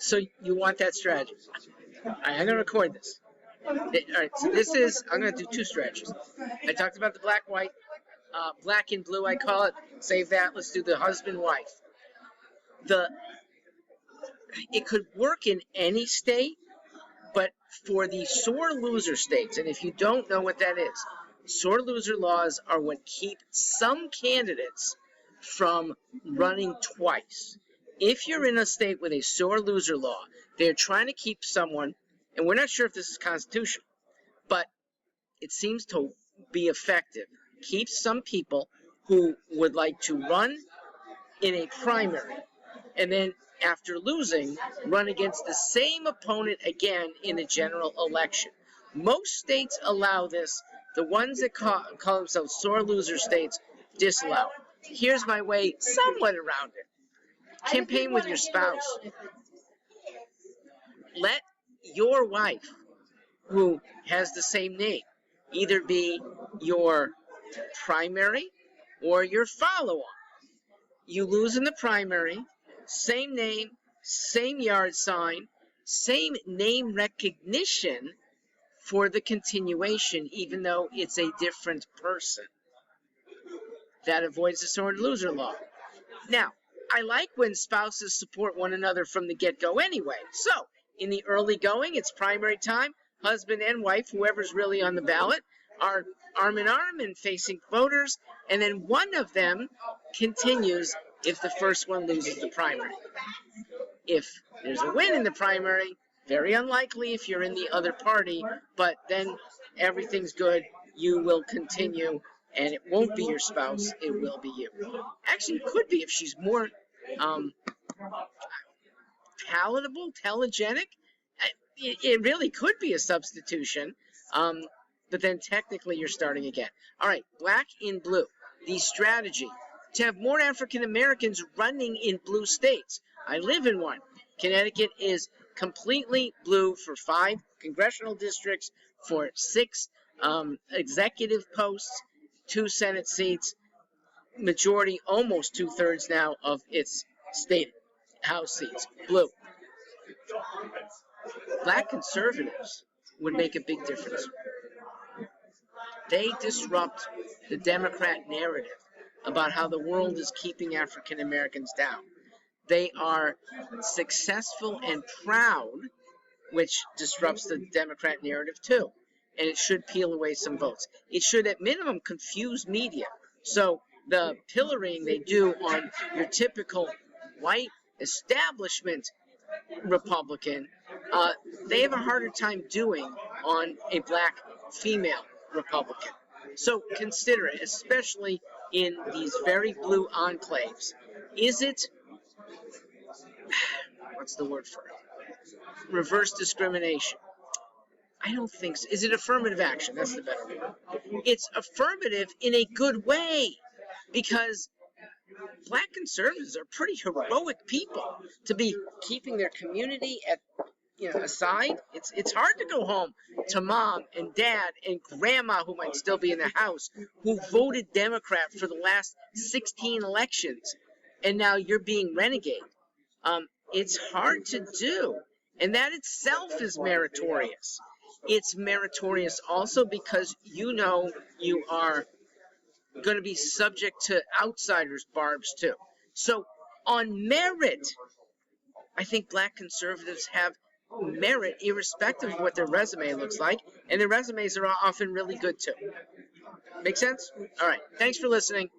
So you want that strategy. I'm going to record this. All right, so this is, I'm going to do two strategies. I talked about the black-white, black and blue, I call it. Save that. Let's do the husband-wife. It could work in any state, but for the sore loser states, and if you don't know what that is, sore loser laws are what keep some candidates from running twice. If you're in a state with a sore loser law, they're trying to keep someone, and we're not sure if this is constitutional, but it seems to be effective. Keep some people who would like to run in a primary, and then after losing, run against the same opponent again in the general election. Most states allow this. The ones that call themselves sore loser states disallow it. Here's my way somewhat around it. Campaign with your spouse. Let your wife, who has the same name, either be your primary or your follow-on. You lose in the primary, same name, same yard sign, same name recognition for the continuation, even though it's a different person. That avoids the sore loser law. Now, I like when spouses support one another from the get-go anyway. So, in the early going, it's primary time. Husband and wife, whoever's really on the ballot, are arm in arm and facing voters. And then one of them continues if the first one loses the primary. If there's a win in the primary, very unlikely if you're in the other party, but then everything's good. You will continue, and it won't be your spouse. It will be you. Actually, it could be if she's more palatable, telegenic. It really could be a substitution, but then technically you're starting again. All right, black in blue. The strategy to have more African Americans running in blue states. I live in one. Connecticut is completely blue for 5 congressional districts, for 6 executive posts, 2 Senate seats, majority, almost 2/3 now of its state House seats, blue. Black conservatives would make a big difference. They disrupt the Democrat narrative about how the world is keeping African Americans down. They are successful and proud, which disrupts the Democrat narrative too. And it should peel away some votes. It should, at minimum, confuse media. So the pillorying they do on your typical white establishment Republican, they have a harder time doing on a black female Republican. So consider it, especially in these very blue enclaves. Is it, what's the word for it? Reverse discrimination. I don't think so. Is it affirmative action? That's the better word. It's affirmative in a good way, because black conservatives are pretty heroic people to be keeping their community aside. It's hard to go home to mom and dad and grandma, who might still be in the house, who voted Democrat for the last 16 elections, and now you're being renegade. It's hard to do, and that itself is meritorious. It's meritorious also because you know you are going to be subject to outsiders' barbs too. So on merit, I think black conservatives have merit irrespective of what their resume looks like, and their resumes are often really good too. Make sense? All right. Thanks for listening.